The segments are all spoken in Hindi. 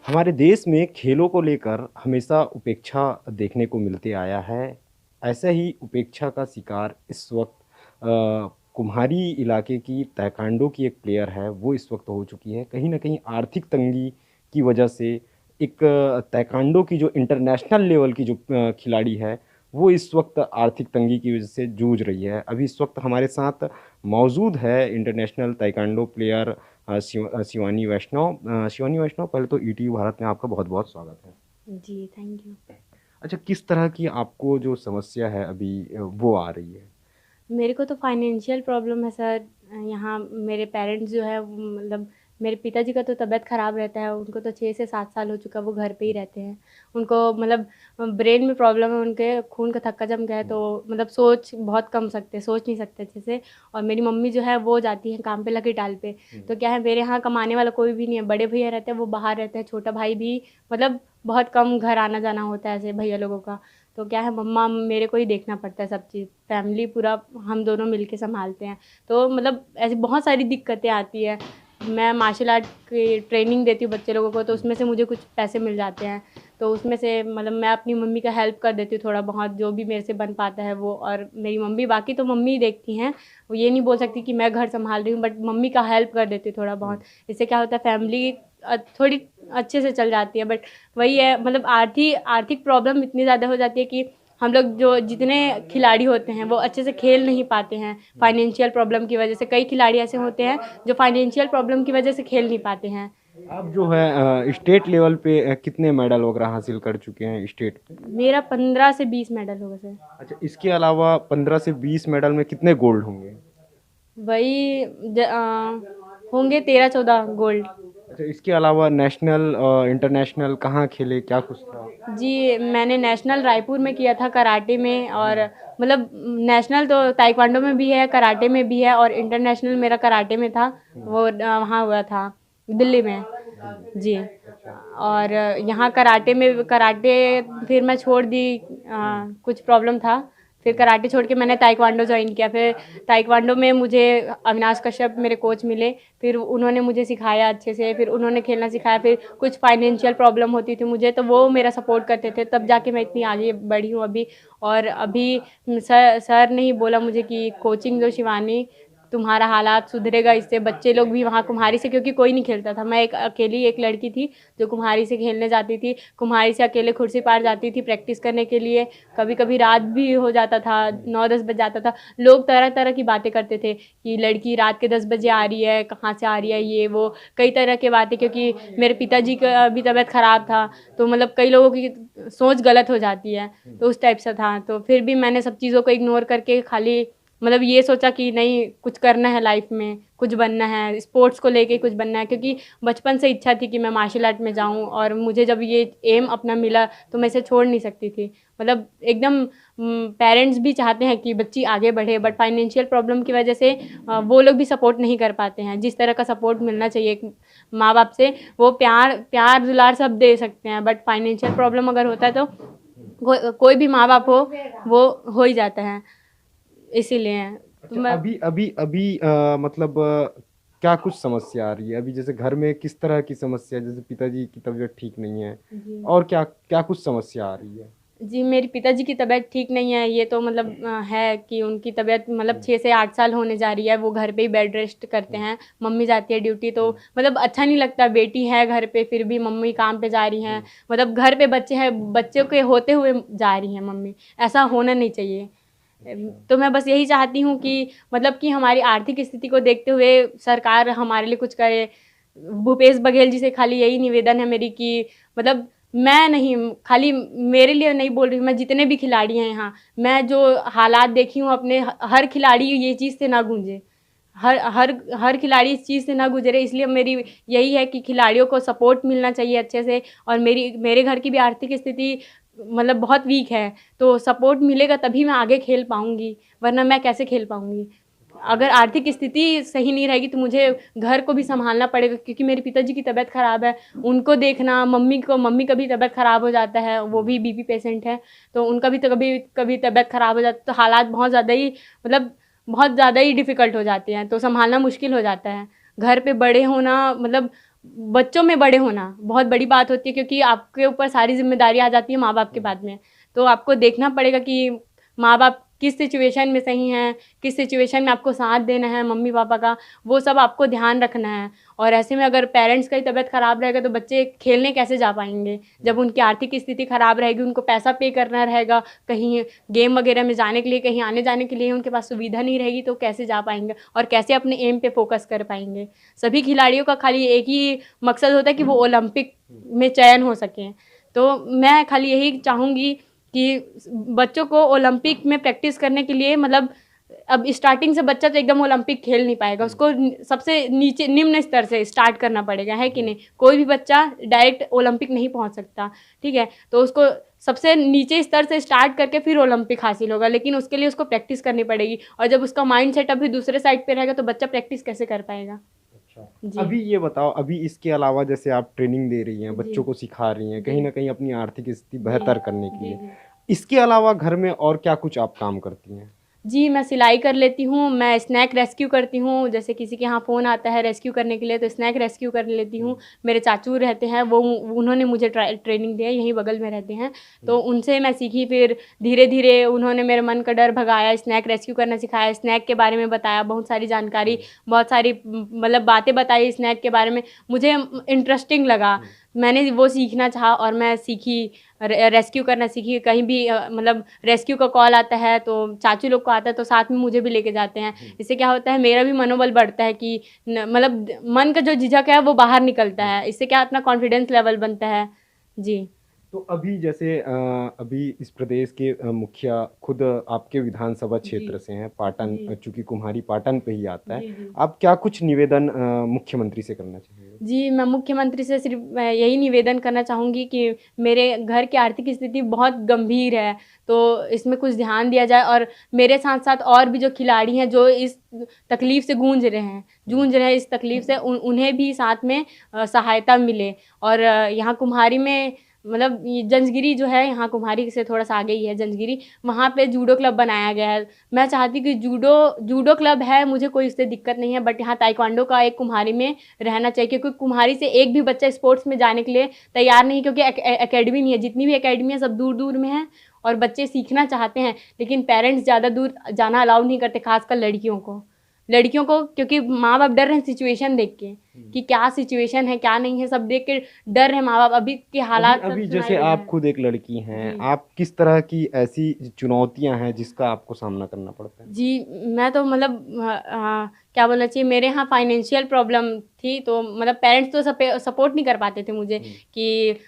हमारे देश में खेलों को लेकर हमेशा उपेक्षा देखने को मिलते आया है। ऐसे ही उपेक्षा का शिकार इस वक्त कुम्हारी इलाके की ताइक्वांडो की एक प्लेयर है, वो इस वक्त हो चुकी है। कहीं न कहीं आर्थिक तंगी की वजह से एक ताइक्वांडो की जो इंटरनेशनल लेवल की जो खिलाड़ी है, वो इस वक्त आर्थिक तंगी की वजह से जूझ रही है। अभी इस वक्त हमारे साथ मौजूद है इंटरनेशनल ताइक्वांडो प्लेयर शिवानी वैष्णव। शिवानी वैष्णव, पहले तो ईटीवी भारत में आपका बहुत-बहुत स्वागत है। जी, थैंक यू। अच्छा, किस तरह की आपको जो समस्या है अभी वो आ रही है? मेरे को तो फाइनेंशियल प्रॉब्लम है सर। यहाँ मेरे पेरेंट्स जो है मतलब मेरे पिताजी का तो तबीयत ख़राब रहता है, उनको तो 6 से 7 साल हो चुका है, वो घर पे ही रहते हैं। उनको मतलब ब्रेन में प्रॉब्लम है, उनके खून का थक्का जम गया है, तो मतलब सोच नहीं सकते अच्छे से। और मेरी मम्मी जो है वो जाती है काम पे लकी-टाल पे। तो क्या है, मेरे यहाँ कमाने वाला कोई भी नहीं है। बड़े भैया रहते हैं, वो बाहर रहते हैं, छोटा भाई भी मतलब बहुत कम घर आना-जाना होता है ऐसे भैया लोगों का। तो क्या है, मम्मा मेरे को ही देखना पड़ता है सब चीज़, फैमिली पूरा हम दोनों मिलके संभालते हैं। तो मतलब ऐसी बहुत सारी दिक्कतें आती हैं। मैं मार्शल आर्ट की ट्रेनिंग देती हूँ बच्चे लोगों को, तो उसमें से मुझे कुछ पैसे मिल जाते हैं। तो उसमें से मतलब मैं अपनी मम्मी का हेल्प कर देती हूँ थोड़ा बहुत, जो भी मेरे से बन पाता है वो। और मेरी मम्मी, बाकी तो मम्मी ही देखती हैं। वो ये नहीं बोल सकती कि मैं घर संभाल रही हूँ, बट मम्मी का हेल्प कर देती हूँ थोड़ा बहुत। इससे क्या होता है, फैमिली थोड़ी अच्छे से चल जाती है। बट वही है, मतलब आर्थिक प्रॉब्लम इतनी ज़्यादा हो जाती है कि हम लोग जो जितने खिलाड़ी होते हैं वो अच्छे से खेल नहीं पाते हैं फाइनेंशियल प्रॉब्लम की वजह से। कई खिलाड़ी ऐसे होते हैं जो फाइनेंशियल प्रॉब्लम की वजह से खेल नहीं पाते हैं। आप जो है स्टेट लेवल पे कितने मेडल वगैरह हासिल कर चुके हैं स्टेट पे? मेरा 15 से 20 मेडल होगा सर। अच्छा, इसके अलावा 15 से 20 मेडल में कितने गोल्ड होंगे? वही होंगे 13-14 गोल्ड। अच्छा, इसके अलावा नेशनल इंटरनेशनल कहाँ खेले, क्या कुछ था? जी, मैंने नेशनल रायपुर में किया था कराटे में। और मतलब नेशनल तो ताइक्वांडो में भी है, कराटे में भी है, और इंटरनेशनल मेरा कराटे में था। वो वहाँ हुआ था दिल्ली में। जी। अच्छा। और यहाँ कराटे में कराटे फिर मैं छोड़ दी, कुछ प्रॉब्लम था। फिर कराटे छोड़ के मैंने ताइक्वांडो ज्वाइन किया। फिर ताइक्वांडो में मुझे अविनाश कश्यप मेरे कोच मिले। फिर उन्होंने मुझे सिखाया अच्छे से, फिर उन्होंने खेलना सिखाया। फिर कुछ फाइनेंशियल प्रॉब्लम होती थी मुझे, तो वो मेरा सपोर्ट करते थे, तब जाके मैं इतनी आगे बढ़ी हूँ अभी। और अभी सर ने ही बोला मुझे कि कोचिंग दो शिवानी, तुम्हारा हालात सुधरेगा इससे। बच्चे लोग भी वहाँ कुम्हारी से, क्योंकि कोई नहीं खेलता था, मैं अकेली एक लड़की थी जो कुम्हारी से खेलने जाती थी। कुम्हारी से अकेले खुर्सी पार जाती थी प्रैक्टिस करने के लिए। कभी कभी रात भी हो जाता था, 9-10 बज जाता था। लोग तरह तरह की बातें करते थे कि लड़की रात के 10 बजे आ रही है, कहाँ से आ रही है, ये वो कई तरह की बातें। क्योंकि मेरे पिताजी का भी तबीयत ख़राब था, तो मतलब कई लोगों की सोच गलत हो जाती है। तो उस टाइप से था। तो फिर भी मैंने सब चीज़ों को इग्नोर करके खाली मतलब ये सोचा कि नहीं, कुछ करना है लाइफ में, कुछ बनना है, स्पोर्ट्स को लेके कुछ बनना है। क्योंकि बचपन से इच्छा थी कि मैं मार्शल आर्ट में जाऊँ, और मुझे जब ये एम अपना मिला तो मैं इसे छोड़ नहीं सकती थी। मतलब एकदम पेरेंट्स भी चाहते हैं कि बच्ची आगे बढ़े, बट फाइनेंशियल प्रॉब्लम की वजह से वो लोग भी सपोर्ट नहीं कर पाते हैं जिस तरह का सपोर्ट मिलना चाहिए एक माँ बाप से। वो प्यार प्यार दुलार सब दे सकते हैं, बट फाइनेंशियल प्रॉब्लम अगर होता है तो कोई भी माँ बाप हो, वो हो ही जाता है। इसीलिए तो अच्छा, मैं अभी अभी अभी मतलब क्या कुछ समस्या आ रही है अभी? जैसे घर में किस तरह की समस्या है? जैसे पिताजी की तबीयत ठीक नहीं है, जी। और क्या क्या कुछ समस्या आ रही है? जी, मेरे पिताजी की तबीयत ठीक नहीं है। ये तो मतलब है कि उनकी तबीयत मतलब 6 से 8 साल होने जा रही है, वो घर पे ही बेड रेस्ट करते हैं। मम्मी जाती है ड्यूटी, तो मतलब अच्छा नहीं लगता, बेटी है घर पे फिर भी मम्मी काम पे जा रही हैं। मतलब घर पे बच्चे हैं, बच्चों के होते हुए जा रही हैं मम्मी, ऐसा होना नहीं चाहिए। अच्छा। तो मैं बस यही चाहती हूँ कि मतलब कि हमारी आर्थिक स्थिति को देखते हुए सरकार हमारे लिए कुछ करे। भूपेश बघेल जी से खाली यही निवेदन है मेरी कि मतलब मैं नहीं, खाली मेरे लिए नहीं बोल रही हूँ, मैं जितने भी खिलाड़ी हैं यहाँ, मैं जो हालात देखी हूँ अपने, हर खिलाड़ी ये चीज़ से ना गूंजे, हर हर हर खिलाड़ी इस चीज़ से ना गुजरे। इसलिए मेरी यही है कि खिलाड़ियों को सपोर्ट मिलना चाहिए अच्छे से। और मेरे घर की भी आर्थिक स्थिति मतलब बहुत वीक है, तो सपोर्ट मिलेगा तभी मैं आगे खेल पाऊँगी, वरना मैं कैसे खेल पाऊँगी। अगर आर्थिक स्थिति सही नहीं रहेगी तो मुझे घर को भी संभालना पड़ेगा, क्योंकि मेरे पिताजी की तबीयत ख़राब है, उनको देखना, मम्मी का भी तबीयत ख़राब हो जाता है, वो भी बीपी पेशेंट है। तो उनका भी तो कभी कभी तबीयत ख़राब हो जाती है, तो हालात बहुत ज़्यादा ही मतलब बहुत ज़्यादा ही डिफ़िकल्ट हो जाते हैं, तो संभालना मुश्किल हो जाता है। घर पे बड़े होना मतलब बच्चों में बड़े होना बहुत बड़ी बात होती है, क्योंकि आपके ऊपर सारी ज़िम्मेदारी आ जाती है माँ बाप के बाद में। तो आपको देखना पड़ेगा कि माँ बाप किस सिचुएशन में सही हैं, किस सिचुएशन में आपको साथ देना है मम्मी पापा का, वो सब आपको ध्यान रखना है। और ऐसे में अगर पेरेंट्स का ही तबीयत ख़राब रहेगा तो बच्चे खेलने कैसे जा पाएंगे, जब उनकी आर्थिक स्थिति ख़राब रहेगी, उनको पैसा पे करना रहेगा, कहीं गेम वगैरह में जाने के लिए, कहीं आने जाने के लिए उनके पास सुविधा नहीं रहेगी, तो कैसे जा पाएंगे और कैसे अपने एम पे फोकस कर पाएंगे। सभी खिलाड़ियों का खाली एक ही मकसद होता है कि वो ओलंपिक में चयन हो सकें। तो मैं खाली यही चाहूँगी कि बच्चों को ओलंपिक में प्रैक्टिस करने के लिए, मतलब अब स्टार्टिंग से बच्चा तो एकदम ओलंपिक खेल नहीं पाएगा, उसको सबसे नीचे निम्न स्तर से स्टार्ट करना पड़ेगा, है कि नहीं। कोई भी बच्चा डायरेक्ट ओलंपिक नहीं पहुंच सकता, ठीक है। तो उसको सबसे नीचे स्तर से स्टार्ट करके फिर ओलंपिक हासिल होगा, लेकिन उसके लिए उसको प्रैक्टिस करनी पड़ेगी। और जब उसका माइंड सेट अभी दूसरे साइड पे रहेगा तो बच्चा प्रैक्टिस कैसे कर पाएगा। अच्छा, जी अभी ये बताओ, अभी इसके अलावा जैसे आप ट्रेनिंग दे रही हैं, जी बच्चों को सिखा रही हैं, जी कहीं न कहीं अपनी आर्थिक स्थिति जी बेहतर करने के जी लिए, जी इसके अलावा घर में और क्या कुछ आप काम करती हैं? जी, मैं सिलाई कर लेती हूँ, मैं स्नैक रेस्क्यू करती हूँ, जैसे किसी के यहाँ फ़ोन आता है रेस्क्यू करने के लिए तो स्नैक रेस्क्यू कर लेती हूँ। हुँ, मेरे चाचू रहते हैं, वो उन्होंने मुझे ट्रेनिंग दी है, यहीं बगल में रहते हैं, तो हुँ, उनसे मैं सीखी। फिर धीरे-धीरे उन्होंने मेरे मन का डर भगाया, स्नैक रेस्क्यू करना सिखाया, स्नैक के बारे में बताया, बहुत सारी जानकारी, हुँ, बहुत सारी मतलब बातें बताई स्नैक के बारे में। मुझे इंटरेस्टिंग लगा, हुँ, मैंने वो सीखना चाहा और मैं सीखी, रेस्क्यू करना सीखी। कहीं भी मतलब रेस्क्यू का कॉल आता है तो चाचू लोग को आता है तो साथ में मुझे भी लेके जाते हैं। हुँ, इससे क्या होता है, मेरा भी मनोबल बढ़ता है कि मतलब मन का जो झिझक है वो बाहर निकलता हुँ। है। इससे क्या अपना कॉन्फिडेंस लेवल बनता है। जी तो अभी जैसे अभी इस प्रदेश के मुखिया खुद आपके विधानसभा जी क्षेत्र से हैं, पाटन, जी चूँकि कुम्हारी पाटन पे ही आता है। जी जी आप क्या कुछ निवेदन मुख्यमंत्री से करना चाहेंगे? जी, मैं मुख्यमंत्री से सिर्फ़ मैं यही निवेदन करना चाहूँगी कि मेरे घर की आर्थिक स्थिति बहुत गंभीर है, तो इसमें कुछ ध्यान दिया जाए और मेरे साथ-साथ और भी जो खिलाड़ी हैं, जो इस तकलीफ़ से हुँ, जूझ रहे हैं इस तकलीफ़ से, उन्हें भी साथ में सहायता मिले। और यहाँ कुम्हारी में मतलब ये जंजगिरी जो है, यहाँ कुम्हारी से थोड़ा-सा आगे ही है जंजगिरी, वहाँ पे जूडो क्लब बनाया गया है। मैं चाहती कि जूडो जूडो क्लब है, मुझे कोई उससे दिक्कत नहीं है, बट यहाँ ताइक्वांडो का एक कुम्हारी में रहना चाहिए, क्योंकि कुम्हारी से एक भी बच्चा स्पोर्ट्स में जाने के लिए तैयार नहीं, क्योंकि एकेडमी नहीं है। जितनी भी एकेडमी है सब दूर-दूर में हैं और बच्चे सीखना चाहते हैं, लेकिन पेरेंट्स ज़्यादा दूर जाना अलाउ नहीं करते, खासकर लड़कियों को, क्योंकि माँ बाप डर रहे हैं सिचुएशन देख के हुँ। कि क्या सिचुएशन है क्या नहीं है, सब देख के डर रहे माँ बाप। अभी के अभी हालात सब अभी सुनाई जैसे दे रहे आप हैं। खुद एक लड़की हैं, जी आप किस तरह की ऐसी चुनौतियाँ हैं जिसका आपको सामना करना पड़ता है? जी, मैं तो मतलब क्या बोलना चाहिए, मेरे यहाँ फाइनेंशियल प्रॉब्लम थी, तो मतलब पेरेंट्स तो सपोर्ट नहीं कर पाते थे मुझे हुँ, कि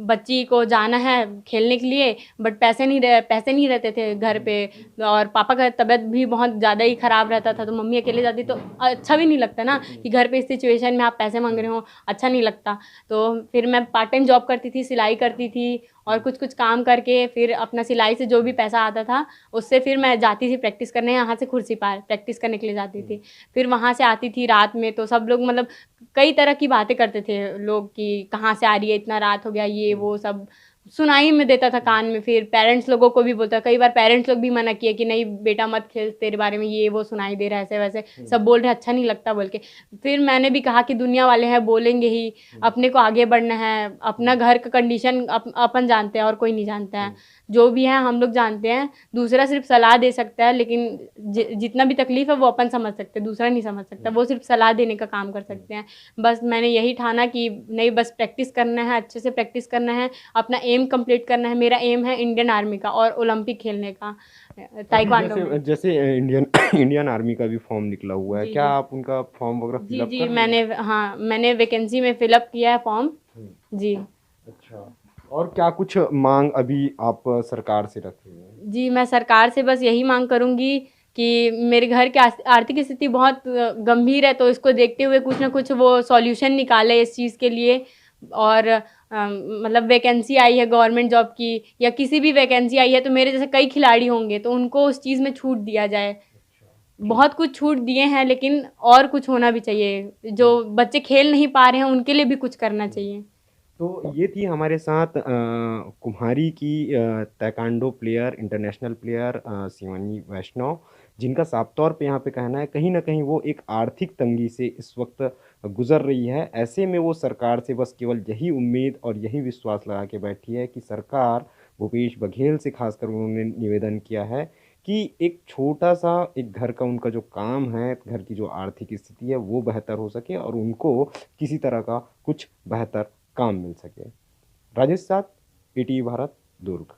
बच्ची को जाना है खेलने के लिए, बट पैसे नहीं रहते थे घर हुँ, पे। और पापा का तबीयत भी बहुत ज़्यादा ही ख़राब रहता था, तो मम्मी अकेले जाती तो अच्छा भी नहीं लगता ना हुँ, कि घर पे इस सिचुएशन में आप पैसे माँग हुँ, रहे हो, अच्छा नहीं लगता। तो फिर मैं पार्ट टाइम जॉब करती थी, सिलाई करती थी और हुँ, कुछ-कुछ काम करके फिर अपना सिलाई से जो भी पैसा आता था उससे फिर मैं जाती थी प्रैक्टिस करने, यहाँ से खुर्सीपार प्रैक्टिस करने के लिए जाती हुँ, थी। फिर वहाँ से आती थी रात में, तो सब लोग मतलब कई तरह की बातें करते थे लोग कि कहाँ से आ रही है, इतना रात हो गया, ये हुँ, वो सब सुनाई में देता था हुँ, कान में। फिर पेरेंट्स लोगों को भी बोलता, कई बार पेरेंट्स लोग भी मना किए कि नहीं बेटा मत खेल, तेरे बारे में ये वो सुनाई दे रहा है, ऐसे-वैसे हुँ, सब बोल रहे हैं, अच्छा नहीं लगता बोल के। फिर मैंने भी कहा कि दुनिया वाले हैं, बोलेंगे ही, हुँ, अपने को आगे बढ़ना है, अपना हुँ, घर का कंडीशन अपन जानते हैं और कोई नहीं जानता है। हुँ, जो भी है हम लोग जानते हैं, दूसरा सिर्फ़ सलाह दे सकता है, लेकिन जितना भी तकलीफ़ है वो अपन समझ सकते हैं, दूसरा नहीं समझ सकता। हुँ, वो सिर्फ़ सलाह देने का काम कर हुँ। सकते हैं। बस मैंने यही ठाना कि नहीं, बस प्रैक्टिस करना है, अच्छे से प्रैक्टिस करना है, अपना एम कंप्लीट करना है। मेरा एम है इंडियन आर्मी का और ओलंपिक खेलने का अभी ताइक्वांडो में। जैसे जैसे इंडियन इंडियन आर्मी का भी फॉर्म निकला हुआ है, जी, क्या जी। आप उनका फॉर्म वगैरह जी, फिलअप जी, कर रही हैं? मैंने वैकेंसी में फ़िल अप किया है फ़ॉर्म। हुँ, जी। अच्छा। और क्या कुछ माँग अभी आप सरकार से रख रही हैं? जी, मैं सरकार से बस यही माँग करूँगी कि मेरे घर की आर्थिक स्थिति बहुत गंभीर है, तो इसको देखते हुए कुछ न कुछ वो सॉल्यूशन निकाले इस चीज़ के लिए। और मतलब वैकेंसी आई है गवर्नमेंट जॉब की या किसी भी वैकेंसी आई है, तो मेरे जैसे कई खिलाड़ी होंगे, तो उनको उस चीज़ में छूट दिया जाए। अच्छा, ठीक। बहुत कुछ छूट दिए हैं, लेकिन और कुछ होना भी चाहिए। हुँ, जो बच्चे खेल नहीं पा रहे हैं, उनके लिए भी कुछ करना हुँ। चाहिए। तो ये थी हमारे साथ कुम्हारी की taekwondo player, international player Shivani Vaishnav, जिनका साफ तौर पे यहाँ पे कहना है कहीं न कहीं वो एक आर्थिक तंगी से इस वक़्त गुज़र रही है। ऐसे में वो सरकार से बस केवल यही उम्मीद और यही विश्वास लगा के बैठी है कि सरकार भूपेश बघेल से ख़ासकर उन्होंने निवेदन किया है कि एक छोटा-सा एक घर का उनका जो काम है, घर की जो आर्थिक स्थिति है वो बेहतर हो सके और उनको किसी तरह का कुछ बेहतर काम मिल सके। राजेश साथ, पीटीवी भारत, दुर्ग।